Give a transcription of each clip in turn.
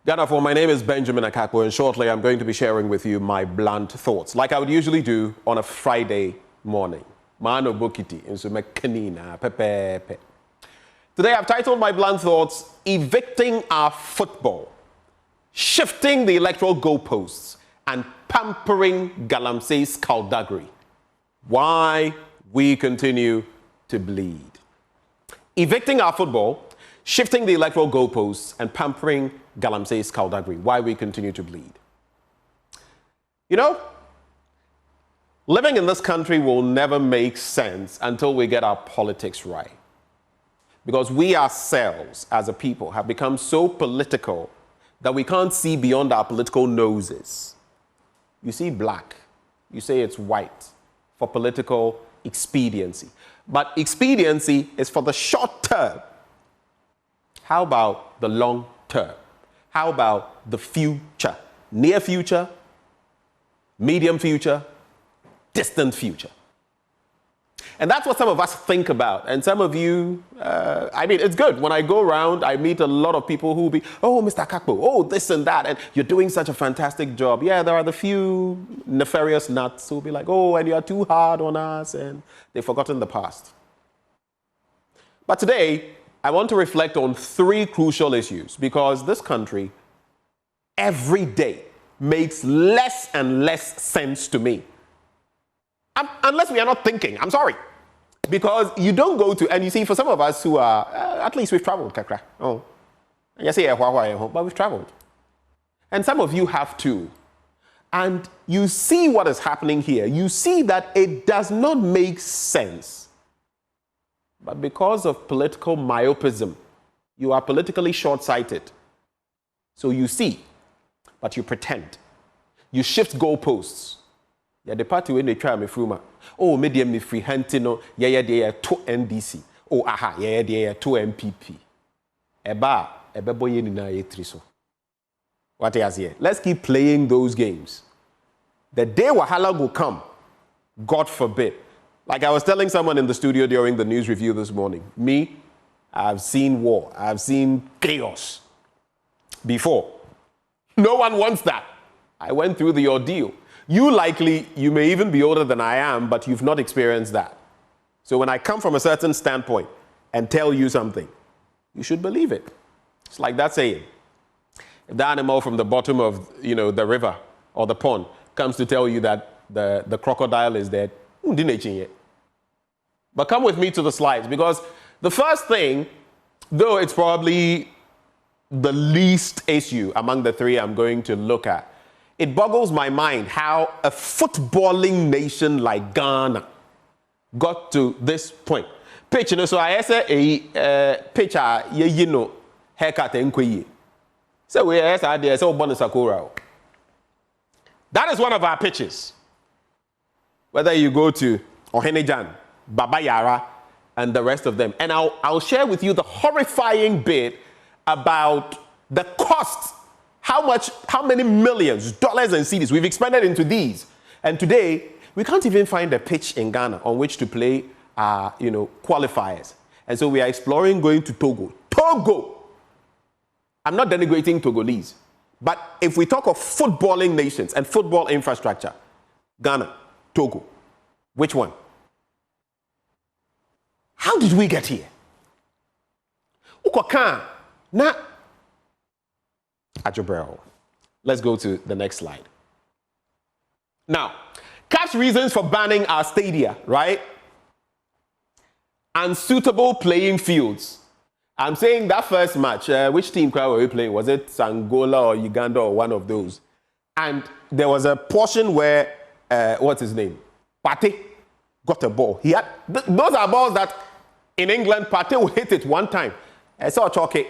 Ghana, my name is Benjamin Akakpo, and shortly I'm going to be sharing with you my blunt thoughts, like I would usually do on a Friday morning. Today I've titled my blunt thoughts, Evicting Our Football, Shifting the Electoral Goalposts, and Pampering Galamsey Skulduggery. Why we continue to bleed. Evicting our football, shifting the electoral goalposts, and pampering Galamsey skulduggery. Why we continue to bleed. You know, living in this country will never make sense until we get our politics right. Because we ourselves, as a people, have become so political that we can't see beyond our political noses. You see black, you say it's white for political expediency. But expediency is for the short term. How about the long term? How about the future? Near future, medium future, distant future. And that's what some of us think about. And some of you, I mean, it's good. When I go around, I meet a lot of people who will be, oh, Mr. Akakpo, oh, this and that, and you're doing such a fantastic job. Yeah, there are the few nefarious nuts who will be like, oh, and you're too hard on us, and they've forgotten the past. But today, I want to reflect on three crucial issues because this country, every day, makes less and less sense to me. Unless we are not thinking, I'm sorry. Because you don't go to, and you see, for some of us who are, at least we've traveled, Kakra. Oh, and you say, but we've traveled. And some of you have too. And you see what is happening here. You see that it does not make sense. But because of political myopism, you are politically short-sighted. So you see, but you pretend. You shift goalposts. Yeah, the party when they try me fruma. Oh, medium me free hantino. Yeah, they are to NDC. Oh, aha, yeah, they are to MPP. Eba boye ni na yetriso. What is here? Let's keep playing those games. The day wahala will come, God forbid. Like I was telling someone in the studio during the news review this morning, me, I've seen war, I've seen chaos before. No one wants that. I went through the ordeal. You may even be older than I am, but you've not experienced that. So when I come from a certain standpoint and tell you something, you should believe it. It's like that saying. If the animal from the bottom of, the river or the pond comes to tell you that the crocodile is dead, but come with me to the slides, because the first thing, though it's probably the least issue among the three I'm going to look at, it boggles my mind how a footballing nation like Ghana got to this point. Pitch, so I say a pitcher, haircut and quay. So we are there, so bonus sakura. That is one of our pitches. Whether you go to Ohenejan, Baba Yara, and the rest of them. And I'll share with you the horrifying bit about the cost. How many millions, dollars and cedis we've expended into these. And today, we can't even find a pitch in Ghana on which to play qualifiers. And so we are exploring going to Togo. Togo! I'm not denigrating Togolese. But if we talk of footballing nations and football infrastructure, Ghana, Togo, which one? How did we get here? Let's go to the next slide. Now, CAF's reasons for banning our stadia, right? Unsuitable playing fields. I'm saying that first match, which team were we playing? Was it Angola or Uganda or one of those? And there was a portion where, what's his name? Partey got a ball. He had, those are balls that in England, Partey will hit it one time. I saw Chalky.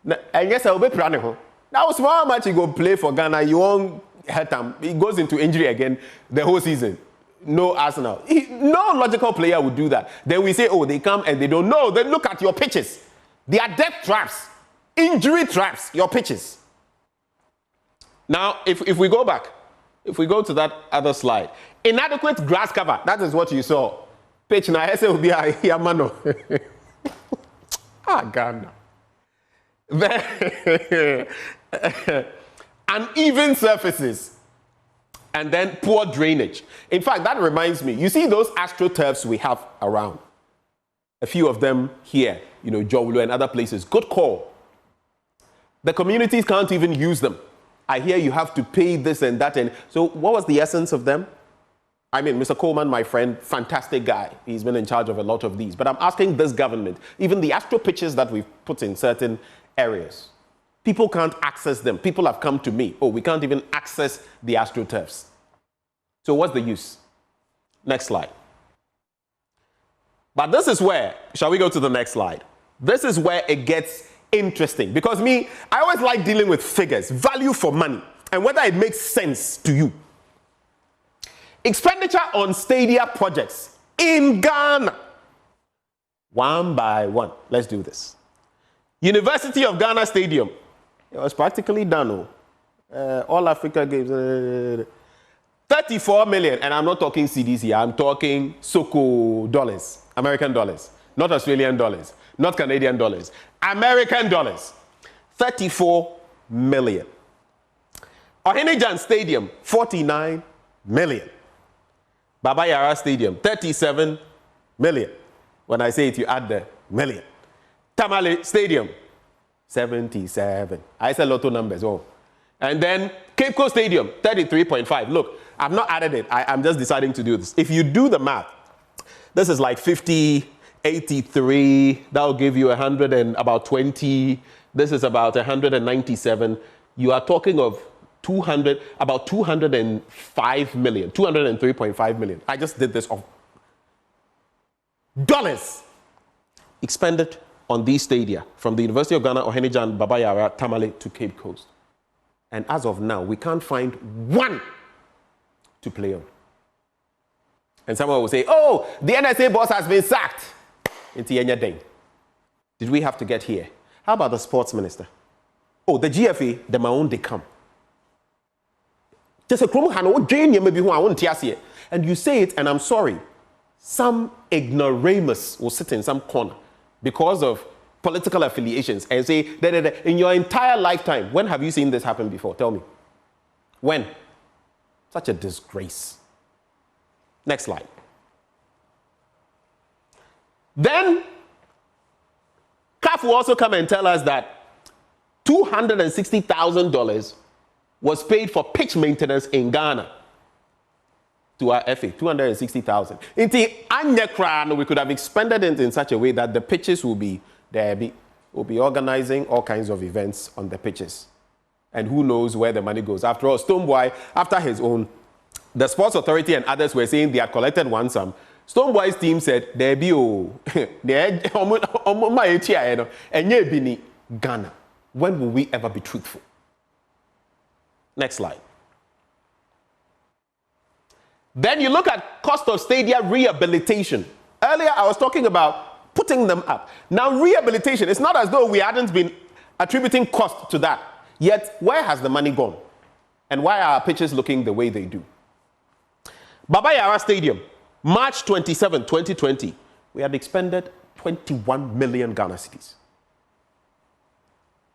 And yes, I'll be planning. Now, small match he go play for Ghana, you won't hurt him. He goes into injury again the whole season. No Arsenal. No logical player would do that. Then we say, oh, they come and they don't know. Then look at your pitches. They are death traps, injury traps, your pitches. Now, if we go back, if we go to that other slide, inadequate grass cover, that is what you saw. Pitch na ese will be a Yamano. Ghana. uneven surfaces, and then poor drainage. In fact, that reminds me, you see those astroturfs we have around? A few of them here, you know, Jowlu and other places. Good call. The communities can't even use them. I hear you have to pay this and that. And so what was the essence of them? I mean, Mr. Coleman, my friend, fantastic guy. He's been in charge of a lot of these. But I'm asking this government, even the astro pitches that we've put in certain areas, people can't access them. People have come to me. Oh, we can't even access the astroturfs. So what's the use? Next slide. But this is where, shall we go to the next slide? This is where it gets interesting. Because I always like dealing with figures, value for money, and whether it makes sense to you. Expenditure on stadia projects in Ghana. One by one. Let's do this. University of Ghana Stadium. It was practically done. All Africa Games. 34 million. And I'm not talking CDs here. I'm talking Soko dollars. American dollars. Not Australian dollars. Not Canadian dollars. American dollars. 34 million. Ohenijan Stadium. 49 million. Baba Yara Stadium, 37 million. When I say it, you add the million. Tamale Stadium, 77. I said lotto numbers. Oh. And then Cape Coast Stadium, 33.5. Look, I've not added it. I'm just deciding to do this. If you do the math, this is like 50, 83. That'll give you 100 and about 20. This is about 197. You are talking of about 205 million, 203.5 million. I just did this of dollars expended on these stadia from the University of Ghana, Ohenijan, Baba Yara, Tamale to Cape Coast. And as of now, we can't find one to play on. And someone will say, oh, the NSA boss has been sacked. Did we have to get here? How about the sports minister? Oh, the GFA, the Maon they come. Just a and you say it, and I'm sorry, some ignoramus will sit in some corner because of political affiliations and say, in your entire lifetime, when have you seen this happen before? Tell me. When? Such a disgrace. Next slide. Then, CAF will also come and tell us that $260,000 was paid for pitch maintenance in Ghana to our FA, 260,000. We could have expended it in such a way that the pitches will be there, will be organizing all kinds of events on the pitches. And who knows where the money goes. After all, Stoneboy, after his own, the Sports Authority and others were saying they had collected one sum. Stoneboy's team said, there be Ghana. When will we ever be truthful? Next slide. Then you look at cost of stadia rehabilitation. Earlier, I was talking about putting them up. Now, rehabilitation, it's not as though we hadn't been attributing cost to that. Yet, where has the money gone? And why are our pitches looking the way they do? Baba Yara Stadium, March 27, 2020, we had expended 21 million Ghana cedis.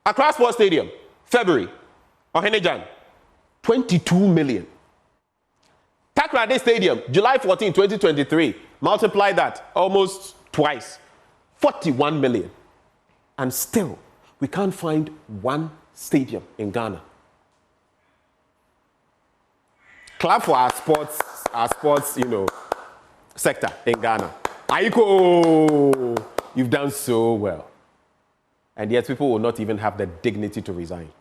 Accra Sports Stadium, February, Ohenijan, 22 million. Takrade Stadium, July 14, 2023, multiply that almost twice, 41 million. And still, we can't find one stadium in Ghana. Clap for our sports, sector in Ghana. Aiko, you've done so well. And yet people will not even have the dignity to resign.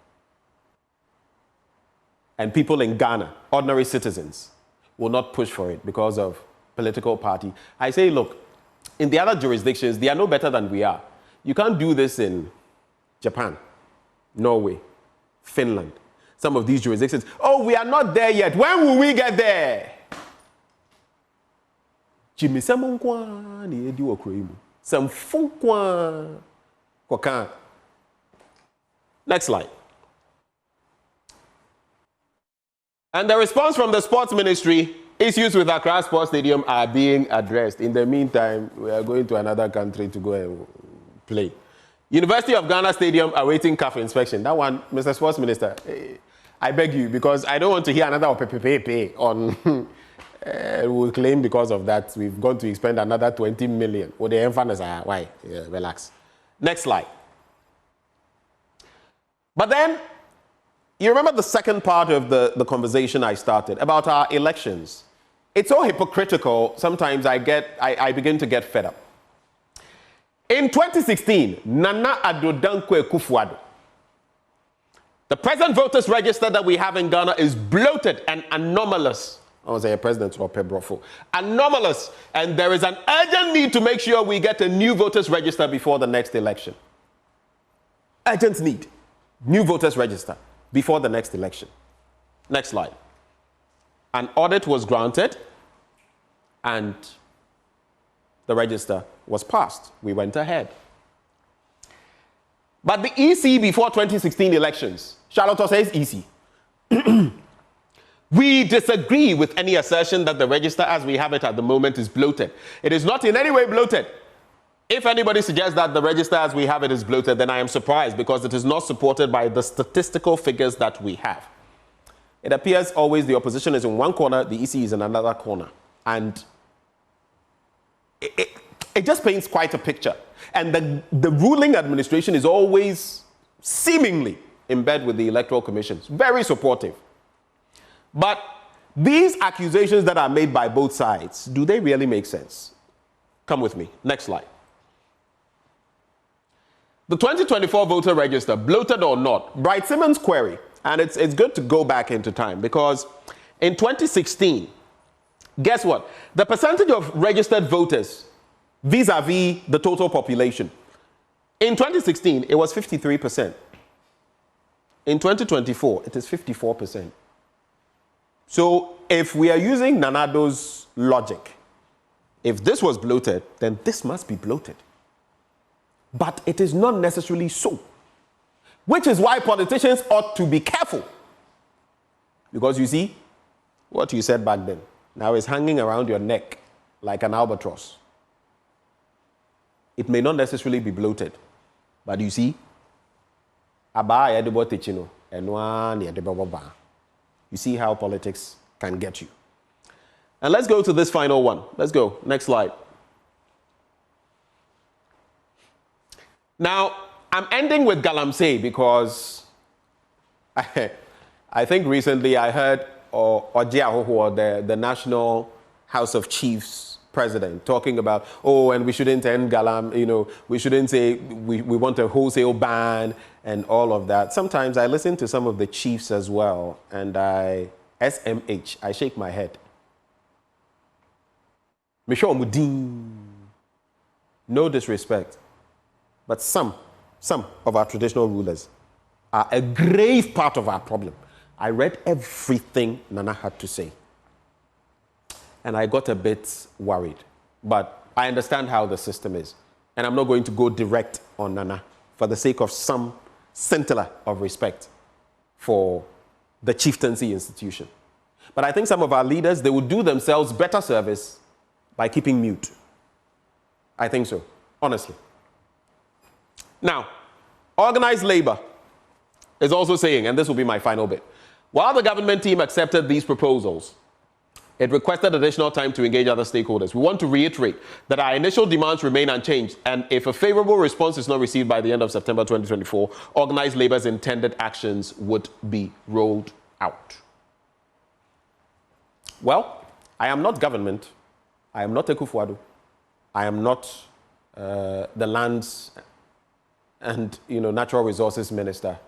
And people in Ghana, ordinary citizens, will not push for it because of political party. I say, look, in the other jurisdictions, they are no better than we are. You can't do this in Japan, Norway, Finland, some of these jurisdictions. Oh, we are not there yet. When will we get there? Next slide. And the response from the sports ministry, issues with Accra Sports Stadium are being addressed. In the meantime, we are going to another country to go and play. University of Ghana Stadium awaiting CAF inspection. That one, Mr. Sports Minister, I beg you, because I don't want to hear another pay on. We'll claim because of that we've gone to expend another 20 million. Well, the emphasis are why? Yeah, relax. Next slide. But then, you remember the second part of the conversation I started about our elections. It's so hypocritical, sometimes I begin to get fed up. In 2016, Nana Addo Dankwa Akufo-Addo, the present voters register that we have in Ghana is bloated and anomalous. I want to say a president or Pebrofo. Anomalous. And there is an urgent need to make sure we get a new voters register before the next election. Urgent need. New voters register before the next election. Next slide. An audit was granted and the register was passed. We went ahead. But the EC before 2016 elections, Charlotte says EC. We disagree with any assertion that the register as we have it at the moment is bloated. It is not in any way bloated. If anybody suggests that the register as we have it is bloated, then I am surprised because it is not supported by the statistical figures that we have. It appears always the opposition is in one corner, the EC is in another corner. And it just paints quite a picture. And the ruling administration is always seemingly in bed with the Electoral Commission. It's very supportive. But these accusations that are made by both sides, do they really make sense? Come with me. Next slide. The 2024 voter register, bloated or not, Bright Simmons' query, and it's good to go back into time because in 2016, guess what? The percentage of registered voters vis-a-vis the total population. In 2016, it was 53%. In 2024, it is 54%. So if we are using Nanado's logic, if this was bloated, then this must be bloated. But it is not necessarily so. Which is why politicians ought to be careful. Because you see, what you said back then, now is hanging around your neck like an albatross. It may not necessarily be bloated. But you see, you see how politics can get you. And let's go to this final one. Let's go. Next slide. Now, I'm ending with Galamsey because I think recently I heard the National House of Chiefs president talking about, and we shouldn't end we shouldn't say we want a wholesale ban and all of that. Sometimes I listen to some of the chiefs as well, and I shake my head. Michel Mudin, no disrespect, but some of our traditional rulers are a grave part of our problem. I read everything Nana had to say, and I got a bit worried. But I understand how the system is, and I'm not going to go direct on Nana for the sake of some scintilla of respect for the chieftaincy institution. But I think some of our leaders, they would do themselves better service by keeping mute. I think so, honestly. Now, organized labor is also saying, and this will be my final bit, while the government team accepted these proposals, it requested additional time to engage other stakeholders. We want to reiterate that our initial demands remain unchanged, and if a favorable response is not received by the end of September 2024, organized labor's intended actions would be rolled out. Well, I am not government. I am not Akufo-Addo. I am not the Lands and Natural Resources Minister,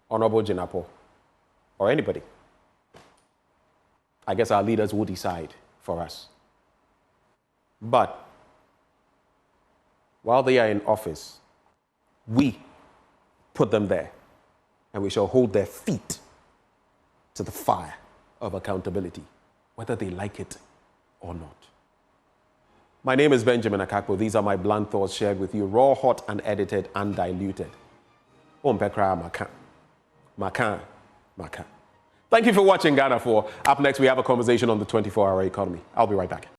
Honorable Jinapo, or anybody. I guess our leaders will decide for us. But while they are in office, we put them there, and we shall hold their feet to the fire of accountability, whether they like it or not. My name is Benjamin Akakpo. These are my blunt thoughts shared with you, raw, hot, unedited, undiluted. Maka. Thank you for watching Ghana 4. Up next, we have a conversation on the 24-hour economy. I'll be right back.